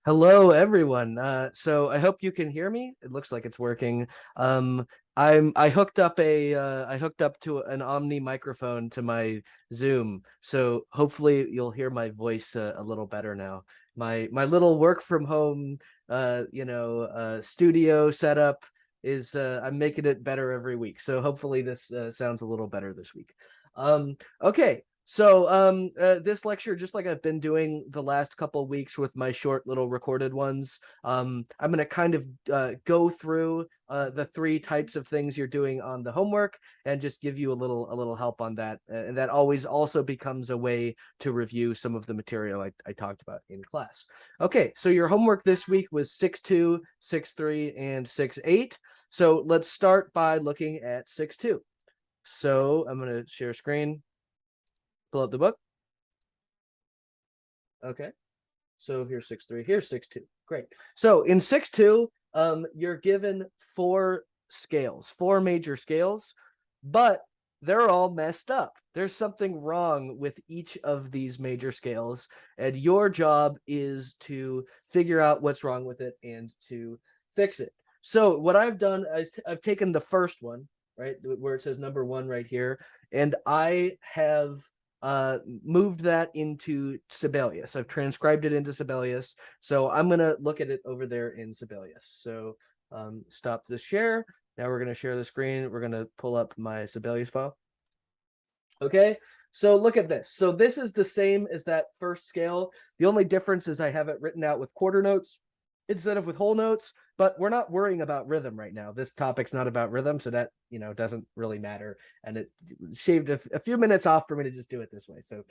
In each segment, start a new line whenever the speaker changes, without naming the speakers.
Hello, everyone. So I hope you can hear me. It looks like it's working. Um, I hooked up I hooked up to an Omni microphone to my Zoom, so hopefully you'll hear my voice a little better now. My little work from home, studio setup is I'm making it better every week. So hopefully this sounds a little better this week. Okay. So this lecture, just like I've been doing the last couple of weeks with my short little recorded ones, I'm going to kind of go through the three types of things you're doing on the homework and just give you a little help on that. And that always also becomes a way to review some of the material I talked about in class. Okay, so your homework this week was 6.2, 6.3, and 6.8. So let's start by looking at 6.2. So I'm going to share screen. Pull up the book. Okay. So here's 6.3. Here's 6.2. Great. So in 6.2, you're given four major scales, but they're all messed up. There's something wrong with each of these major scales, and your job is to figure out what's wrong with it and to fix it. So what I've done is I've taken the first one, right, where it says number one right here, and I have moved that into Sibelius. I've transcribed it into Sibelius. So I'm going to look at it over there in Sibelius. So stop the share. Now we're going to share the screen. We're going to pull up my Sibelius file. Okay, so look at this. So this is the same as that first scale. The only difference is I have it written out with quarter notes instead of with whole notes, but we're not worrying about rhythm right now. This topic's not about rhythm, so that, doesn't really matter. And it shaved a few minutes off for me to just do it this way. So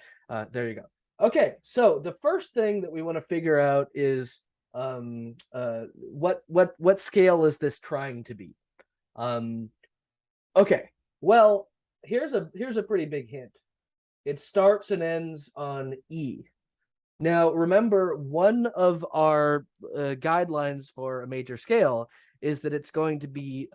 there you go. Okay, so the first thing that we want to figure out is what scale is this trying to be? Okay, well, here's a pretty big hint. It starts and ends on E. Now, remember, one of our guidelines for a major scale is that it's going to be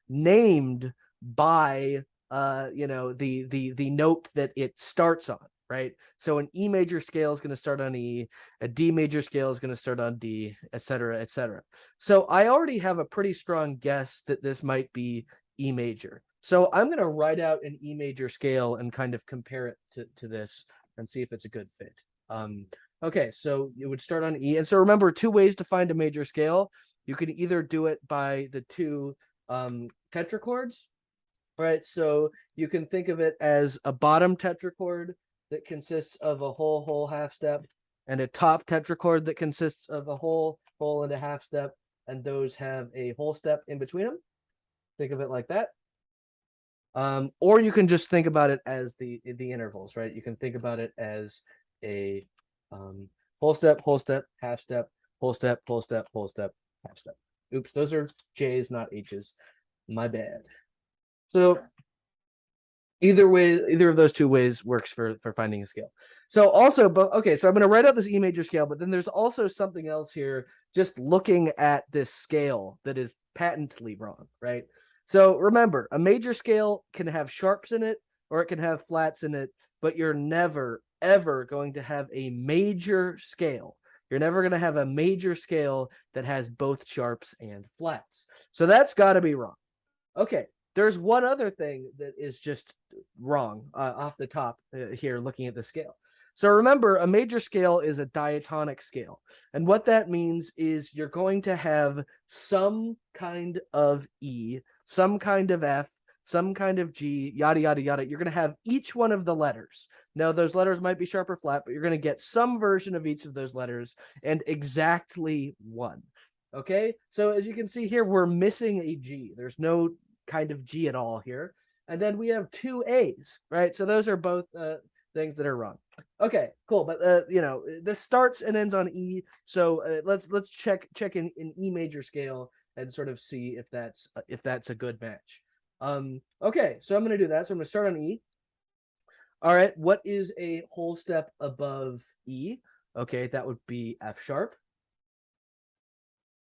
named by the note that it starts on, right? So an E major scale is going to start on E, a D major scale is going to start on D, et cetera, et cetera. So I already have a pretty strong guess that this might be E major. So I'm going to write out an E major scale and kind of compare it to this and see if it's a good fit. Okay, so it would start on E. And so remember, two ways to find a major scale. You can either do it by the two tetrachords, right? So you can think of it as a bottom tetrachord that consists of a whole half step, and a top tetrachord that consists of a whole and a half step, and those have a whole step in between them. Think of it like that. Or you can just think about it as the intervals, right? You can think about it as a whole step, half step, whole step, whole step, whole step, half step. Oops, those are J's, not H's. My bad. So either of those two ways works for finding a scale. So also, but okay, so I'm going to write out this E major scale, but then there's also something else here, just looking at this scale that is patently wrong, right? So remember, a major scale can have sharps in it or it can have flats in it, but you're never, ever going to have a major scale. You're never going to have a major scale that has both sharps and flats. So that's got to be wrong. Okay, there's one other thing that is just wrong off the top here looking at the scale. So remember, a major scale is a diatonic scale. And what that means is you're going to have some kind of E, some kind of F, some kind of G, yada, yada, yada. You're going to have each one of the letters. Now, those letters might be sharp or flat, but you're going to get some version of each of those letters and exactly one. Okay, so as you can see here, we're missing a G. There's no kind of G at all here. And then we have two A's, right? So those are both things that are wrong. Okay, cool. But this starts and ends on E. So let's check in E major scale and sort of see if that's a good match. Okay, so I'm going to do that. So I'm going to start on E. All right, what is a whole step above E? Okay, that would be F sharp.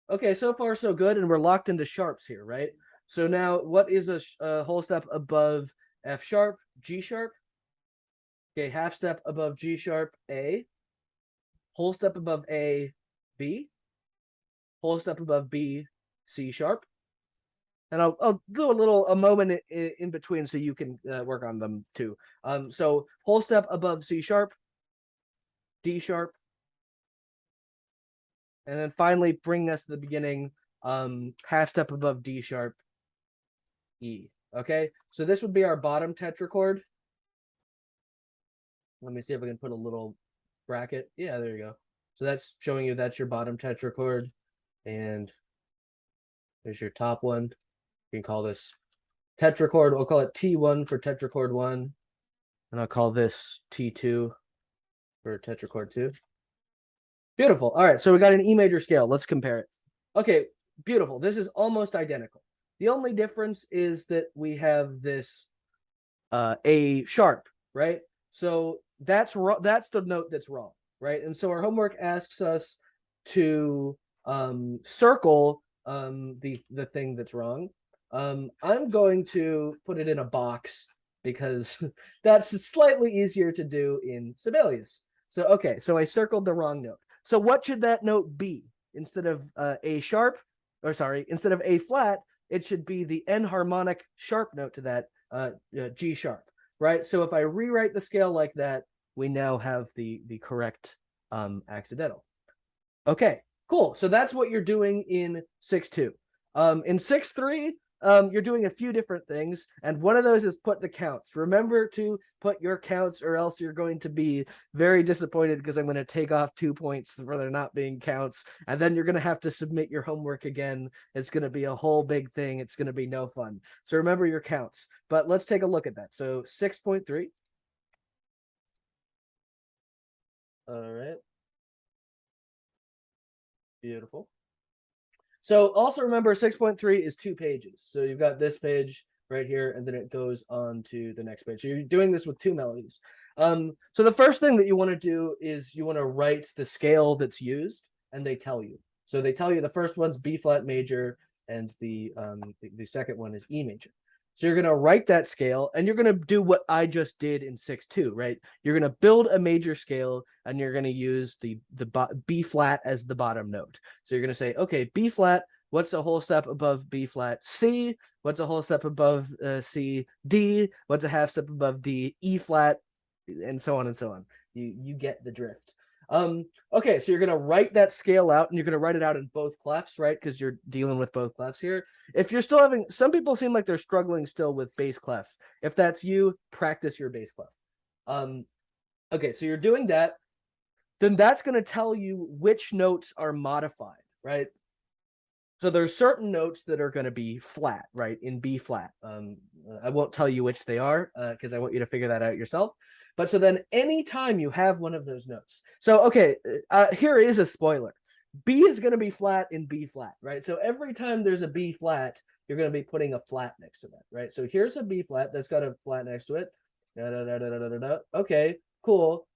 Okay, so far so good, and we're locked into sharps here, right? So now, what is a whole step above F sharp? G sharp. Okay, half step above G sharp, A. Whole step above A, B, whole step above B, C sharp. And I'll do a moment in between so you can work on them too. So whole step above C sharp, D sharp, and then finally bring us to the beginning, half step above D sharp, E. Okay, so this would be our bottom tetrachord. Let me see if I can put a little bracket. Yeah, there you go. So that's showing you that's your bottom tetrachord, and there's your top one. You can call this tetrachord. We'll call it T1 for tetrachord 1, and I'll call this T2 for tetrachord 2. Beautiful. All right, so we got an E major scale. Let's compare it. Okay, beautiful. This is almost identical. The only difference is that we have this A sharp, right? So that's the note that's wrong, right? And so our homework asks us to circle the thing that's wrong. I'm going to put it in a box because that's slightly easier to do in Sibelius. So okay, so I circled the wrong note. So what should that note be? Instead of A sharp, or sorry, instead of A flat, it should be the enharmonic sharp note to that, G sharp, right? So if I rewrite the scale like that, we now have the correct accidental. Okay, cool. So that's what you're doing in 6-2. In 6-3, you're doing a few different things, and one of those is put the counts. Remember to put your counts, or else you're going to be very disappointed because I'm going to take off 2 points for there not being counts, and then you're going to have to submit your homework again. It's going to be a whole big thing. It's going to be no fun. So remember your counts. But let's take a look at that. So 6.3. All right. Beautiful. So also remember 6.3 is 2 pages. So you've got this page right here, and then it goes on to the next page. So you're doing this with 2 melodies. So the first thing that you want to do is you want to write the scale that's used, and they tell you. So they tell you the first one's B flat major, and the second one is E major. So you're going to write that scale, and you're going to do what I just did in 6-2, right? You're going to build a major scale, and you're going to use the B flat as the bottom note. So you're going to say, okay, B flat, what's a whole step above B flat? C, what's a whole step above C? D, what's a half step above D? E flat, and so on and so on. You get the drift. Okay, so you're going to write that scale out, and you're going to write it out in both clefs, right? Because you're dealing with both clefs here. If you're still having, some people seem like they're struggling still with bass clef. If that's you, practice your bass clef. Okay, so you're doing that. Then that's going to tell you which notes are modified, right? So there's certain notes that are going to be flat, right, in B flat. I won't tell you which they are because I want you to figure that out yourself. But so then anytime you have one of those notes. So, okay, here is a spoiler. B is going to be flat in B flat, right? So every time there's a B flat, you're going to be putting a flat next to that, right? So here's a B flat that's got a flat next to it. Da, da, da, da, da, da, da. Okay, cool.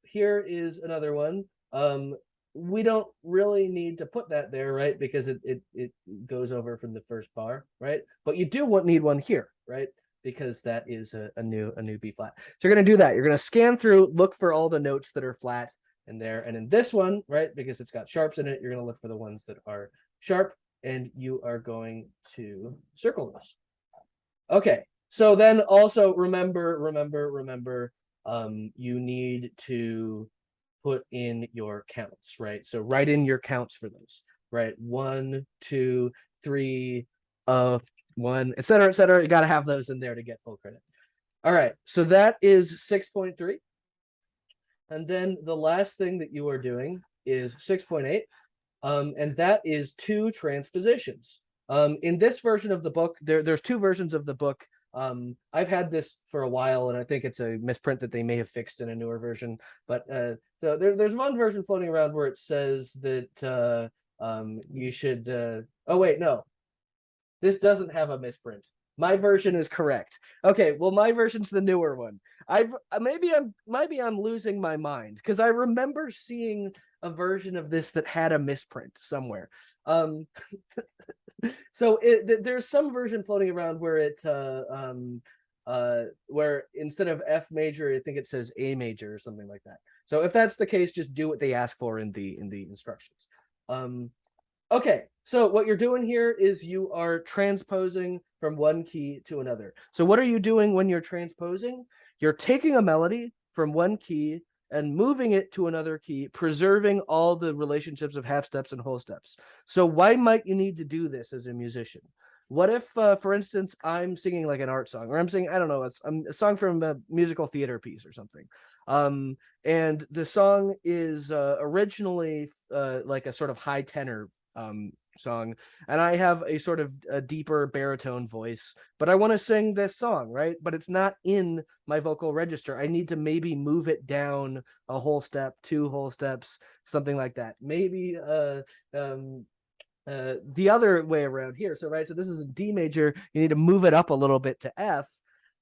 Here is another one. We don't really need to put that there, right? Because it goes over from the first bar, right? But you do need one here, right? Because that is a new B flat. So you're going to do that. You're going to scan through, look for all the notes that are flat in there. And in this one, right, because it's got sharps in it, you're going to look for the ones that are sharp, and you are going to circle this. Okay. So then also remember, you need to put in your counts, right? So write in your counts for those, right? 1, 2, 3, 1, etc., etc. You got to have those in there to get full credit. All right, so that is 6.3. And then the last thing that you are doing is 6.8, and that is 2 transpositions. In this version of the book, there's 2 versions of the book. I've had this for a while, and I think it's a misprint that they may have fixed in a newer version. But so there's one version floating around where it says that you should. Oh wait, no, this doesn't have a misprint. My version is correct. Okay, well, my version's the newer one. Maybe I'm losing my mind because I remember seeing a version of this that had a misprint somewhere. So there's some version floating around where it where instead of F major, I think it says A major or something like that. So if that's the case, just do what they ask for in the instructions. Okay, so what you're doing here is you are transposing from one key to another. So what are you doing when you're transposing? You're taking a melody from one key and moving it to another key, preserving all the relationships of half steps and whole steps. So why might you need to do this as a musician? What if, for instance, I'm singing like an art song, or I'm singing, I don't know, a song from a musical theater piece or something. And the song is originally like a sort of high tenor song, and I have a sort of a deeper baritone voice, but I want to sing this song, right? But it's not in my vocal register. I need to maybe move it down a whole step, two whole steps, something like that. Maybe the other way around here. So, right, so this is a D major. You need to move it up a little bit to F.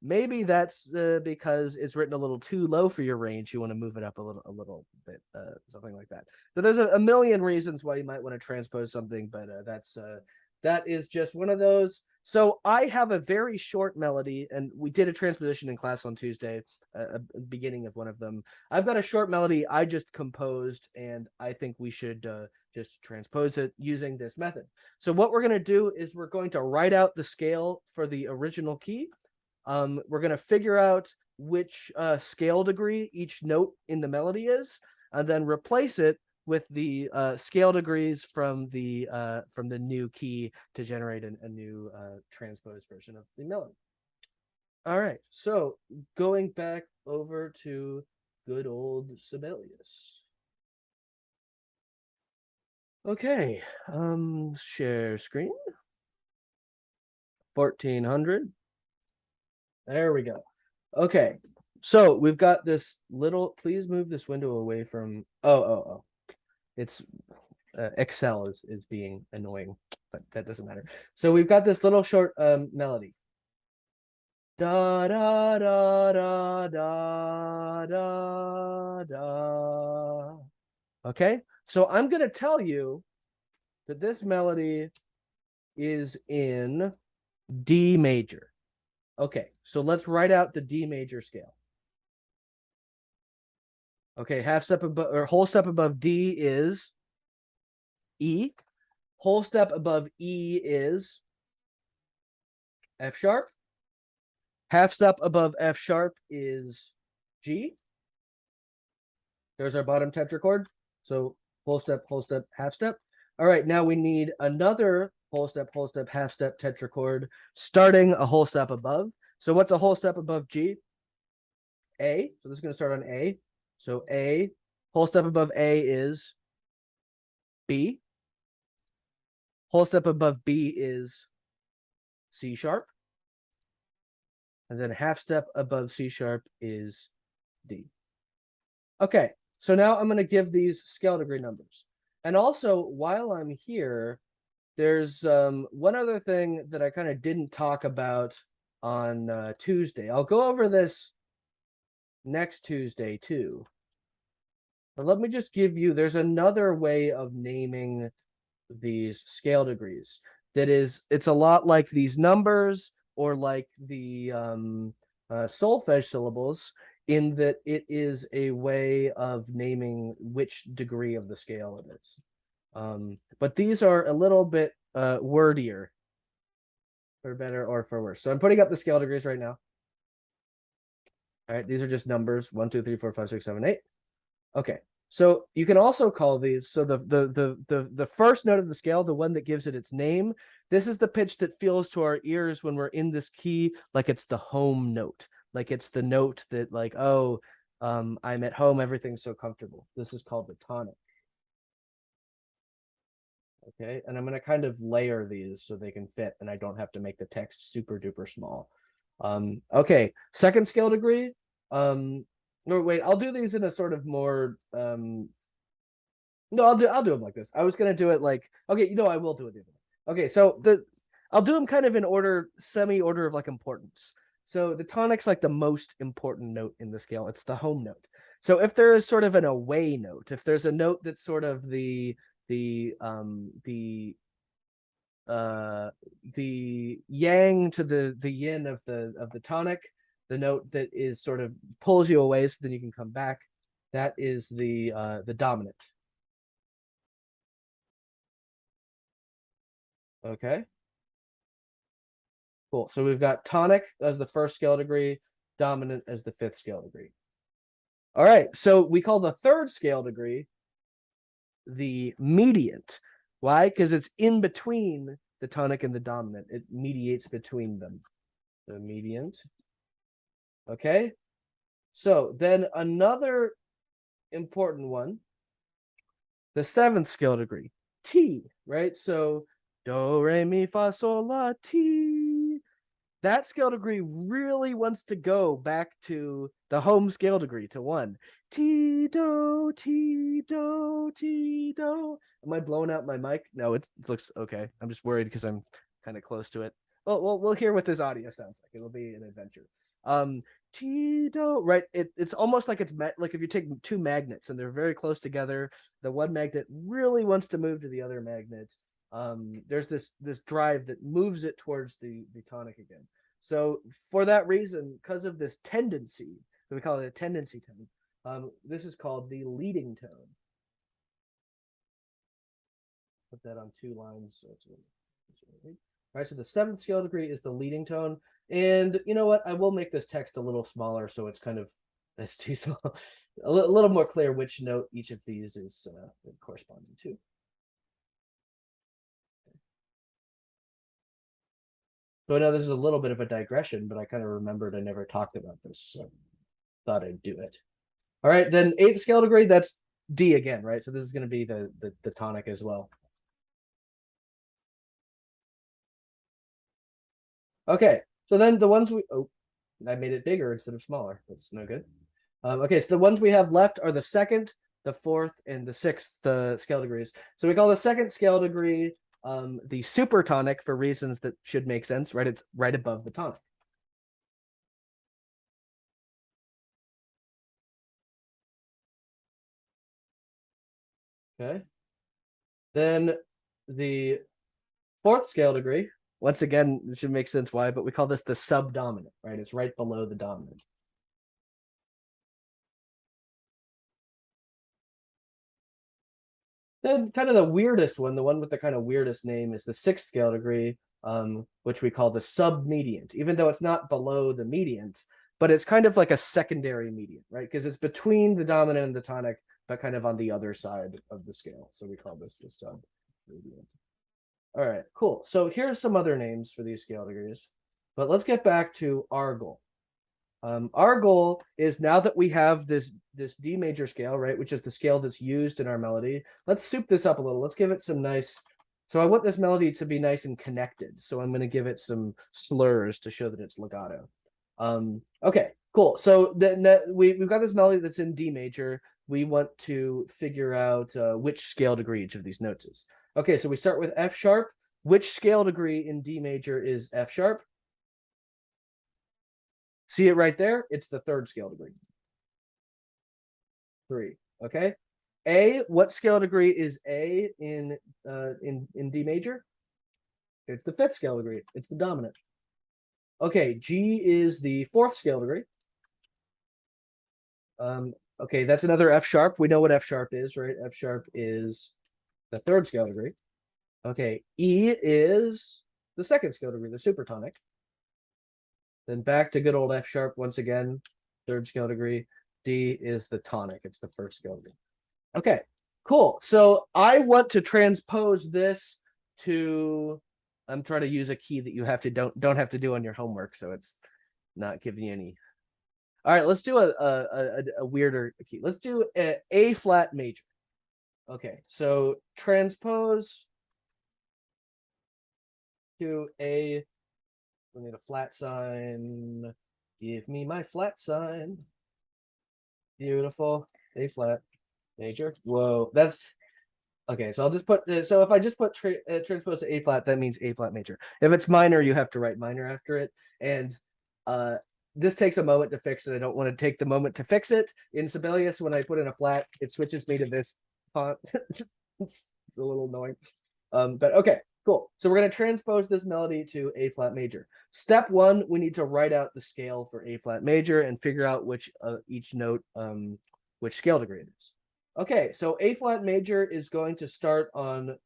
Maybe that's because it's written a little too low for your range. You want to move it up a little bit, something like that. So there's a million reasons why you might want to transpose something, but that is just one of those. So I have a very short melody, and we did a transposition in class on Tuesday, beginning of one of them. I've got a short melody I just composed, and I think we should just transpose it using this method. So what we're going to do is we're going to write out the scale for the original key. We're going to figure out which scale degree each note in the melody is, and then replace it with the scale degrees from the new key to generate a new transposed version of the melody. All right, so going back over to good old Sibelius. Okay, share screen. 1400. There we go. Okay, so we've got this little, please move this window away from, oh. It's Excel is being annoying, but that doesn't matter. So we've got this little short melody. Da da da da da da da. Okay, so I'm gonna tell you that this melody is in D major. Okay, so let's write out the D major scale. Okay, half step above or whole step above D is E. Whole step above E is F sharp. Half step above F sharp is G. There's our bottom tetrachord. So whole step, half step. All right, now we need another whole step, half step tetrachord starting a whole step above. So what's a whole step above G? A. So this is going to start on A. So A, whole step above A is B. Whole step above B is C sharp. And then half step above C sharp is D. Okay, so now I'm going to give these scale degree numbers. And also, while I'm here, there's one other thing that I kind of didn't talk about on Tuesday. I'll go over this next Tuesday too. But let me just give you, there's another way of naming these scale degrees that is, it's a lot like these numbers or like the solfege syllables, in that it is a way of naming which degree of the scale it is. But these are a little bit wordier, for better or for worse. So I'm putting up the scale degrees right now. All right, these are just numbers: 1, 2, 3, 4, 5, 6, 7, 8. Okay, so you can also call these, so the first note of the scale, the one that gives it its name, this is the pitch that feels to our ears when we're in this key like it's the home note, like it's the note that, like, oh, I'm at home, everything's so comfortable. This is called the tonic. Okay, and I'm going to kind of layer these so they can fit and I don't have to make the text super duper small. Okay, second scale degree. No, wait, I'll do these in a sort of more no, I'll do them like this. I was gonna do it like, okay, I will do it. Okay, so I'll do them kind of in order, semi-order of like importance. So the tonic's like the most important note in the scale. It's the home note. So if there is sort of an away note, if there's a note that's sort of the yang to the yin of the tonic, the note that is sort of pulls you away so then you can come back, That is the dominant. Okay, cool. So we've got tonic as the first scale degree, dominant as the fifth scale degree. All right, so we call the third scale degree the mediant. Why? Because it's in between the tonic and the dominant. It mediates between them. The mediant. Okay. So then another important one, the seventh scale degree, T, right? So do, re, mi, fa, sol, la, ti. That scale degree really wants to go back to the home scale degree, to one. Ti, do, ti, do, ti, do. Am I blowing out my mic? No, it looks okay. I'm just worried because I'm kind of close to it. Well, we'll hear what this audio sounds like. It'll be an adventure. Ti, do, right? It's almost like it's like if you take two magnets and they're very close together, the one magnet really wants to move to the other magnet. There's this drive that moves it towards the tonic again. So for that reason, because of this tendency, we call it a tendency tone. This is called the leading tone. Put that on two lines. So it's all right. So the seventh scale degree is the leading tone, and you know what? I will make this text a little smaller, so it's kind of that's too small. A little more clear which note each of these is corresponding to. So I know this is a little bit of a digression, but I kind of remembered I never talked about this, so thought I'd do it. All right, then eighth scale degree, that's D again, right? So this is going to be the tonic as well. Okay, so then the ones I made it bigger instead of smaller. That's no good. Okay, so the ones we have left are the second, the fourth, and the sixth scale degrees. So we call the second scale degree the supertonic for reasons that should make sense, right? It's right above the tonic. Okay. Then the fourth scale degree, once again, it should make sense why, but we call this the subdominant, right? It's right below the dominant. Then kind of the weirdest one, the one with the kind of weirdest name, is the sixth scale degree, which we call the submediant, even though it's not below the mediant, but it's kind of like a secondary mediant, right? Because it's between the dominant and the tonic, but kind of on the other side of the scale. So we call this the submediant. All right, cool. So here's some other names for these scale degrees, but let's get back to our goal. Our goal is, now that we have this D major scale, right, which is the scale that's used in our melody, let's soup this up a little. Let's give it some nice. So I want this melody to be nice and connected. So I'm going to give it some slurs to show that it's legato. Okay, cool. So we've got this melody that's in D major. We want to figure out which scale degree each of these notes is. Okay, so we start with F sharp. Which scale degree in D major is F sharp? See it right there? It's the third scale degree. 3. Okay. A, what scale degree is A in D major? It's the fifth scale degree. It's the dominant. Okay, G is the fourth scale degree. Okay, that's another F sharp. We know what F sharp is, right? F sharp is the third scale degree. Okay, E is the second scale degree, the supertonic. Then back to good old F sharp once again, third scale degree. D is the tonic. It's the first scale degree. Okay, cool. So I want to transpose this to. I'm trying to use a key that you have to don't have to do on your homework, so it's not giving you any. All right, let's do a weirder key. Let's do A flat major. Okay, so transpose to A. We need a flat sign. Give me my flat sign. Beautiful. A flat major. Whoa, that's okay. So I'll just put. So if I just put transpose to A flat, that means A flat major. If it's minor, you have to write minor after it. And this takes a moment to fix, and I don't want to take the moment to fix it. In Sibelius, when I put in a flat, it switches me to this font. It's a little annoying. But okay, cool. So we're going to transpose this melody to A flat major. Step 1, we need to write out the scale for A flat major and figure out which each note which scale degree it is. Okay, so A flat major is going to start on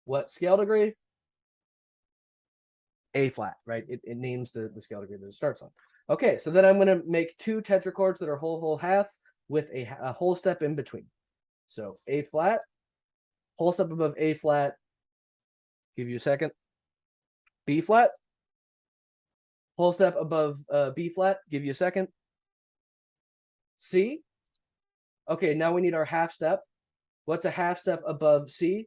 what scale degree? A flat, right? It names the scale degree that it starts on. Okay, so then I'm going to make two tetrachords that are whole half with a whole step in between. So A flat, whole step above A flat, give you a second. B flat, whole step above B flat, give you a second. C. Okay, now we need our half step. What's a half step above C?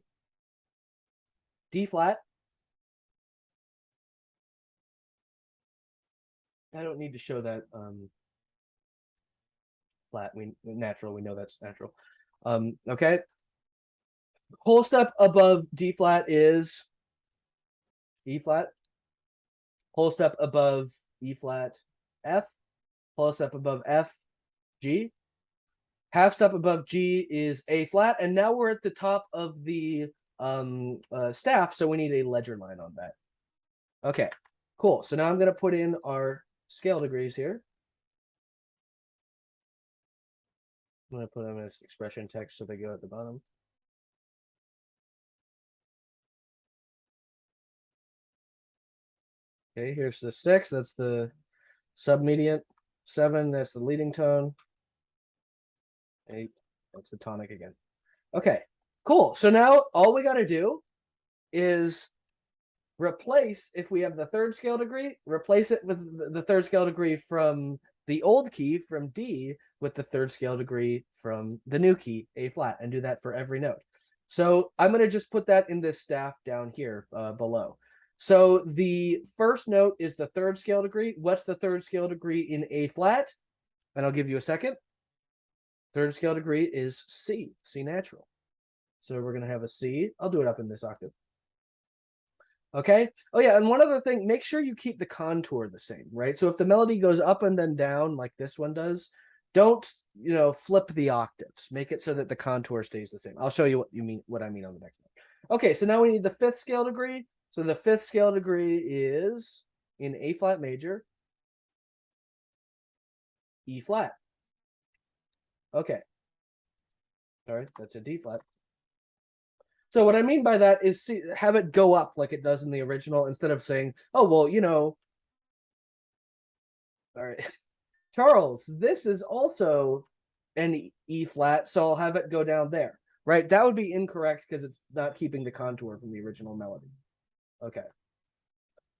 D flat. I don't need to show that flat. We natural. We know that's natural. Okay. Whole step above D flat is E flat. Whole step above E flat, F. Whole step above F, G. Half step above G is A flat, and now we're at the top of the staff, so we need a ledger line on that. Okay, cool. So now I'm going to put in our scale degrees here. I'm going to put them as expression text so they go at the bottom. Okay, here's the 6. That's the submediant. 7, that's the leading tone. 8, that's the tonic again. Okay, cool. So now all we got to do is replace, if we have the third scale degree, replace it with the third scale degree from the old key, from D, with the third scale degree from the new key, A flat, and do that for every note. So I'm going to just put that in this staff down here below. So the first note is the third scale degree. What's the third scale degree in A flat? And I'll give you a second. Third scale degree is C, C natural. So we're going to have a C. I'll do it up in this octave. Okay. Oh yeah, and one other thing, make sure you keep the contour the same, right? So if the melody goes up and then down like this one does, don't, flip the octaves. Make it so that the contour stays the same. I'll show you what I mean on the next one. Okay, so now we need the fifth scale degree. So the fifth scale degree is in A flat major, E flat. Okay. All right, that's a D flat. So what I mean by that is have it go up like it does in the original instead of saying, oh, well, all right, Charles, this is also an E flat, so I'll have it go down there, right? That would be incorrect because it's not keeping the contour from the original melody. Okay.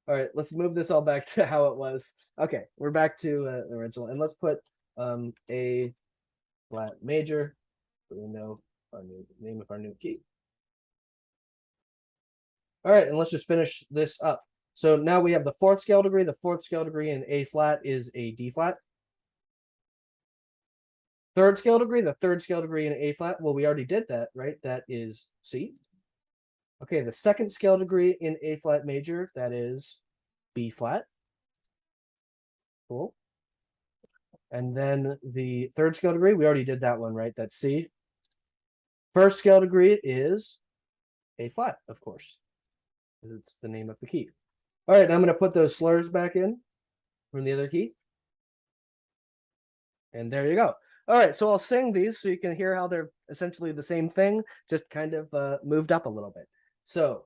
All right, let's move this all back to how it was. Okay, we're back to the original, and let's put A flat major, so we know our name of our new key. All right, and let's just finish this up. So now we have the fourth scale degree. The fourth scale degree in A flat is a D flat. Third scale degree, the third scale degree in A flat. Well, we already did that, right? That is C. Okay, the second scale degree in A flat major, that is B flat. Cool. And then the third scale degree, we already did that one, right? That's C. First scale degree is A flat, of course. It's the name of the key. All right, I'm going to put those slurs back in from the other key. And there you go. All right, so I'll sing these so you can hear how they're essentially the same thing, just kind of moved up a little bit. So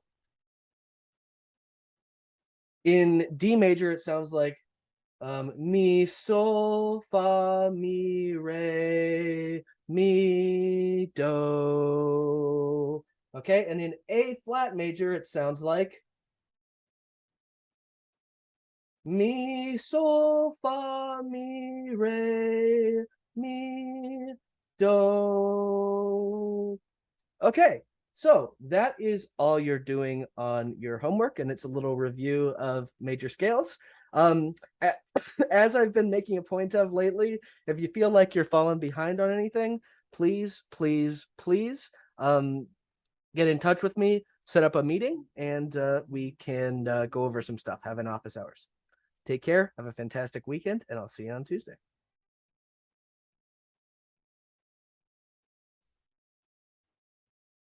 in D major, it sounds like mi, sol, fa, mi, re, mi, do. Okay, and in A flat major, it sounds like mi, sol, fa, mi, re, mi, do. Okay, so that is all you're doing on your homework, and it's a little review of major scales. As I've been making a point of lately, if you feel like you're falling behind on anything, please, please, please, get in touch with me, set up a meeting, and we can go over some stuff, have an office hours. Take care, have a fantastic weekend, and I'll see you on Tuesday.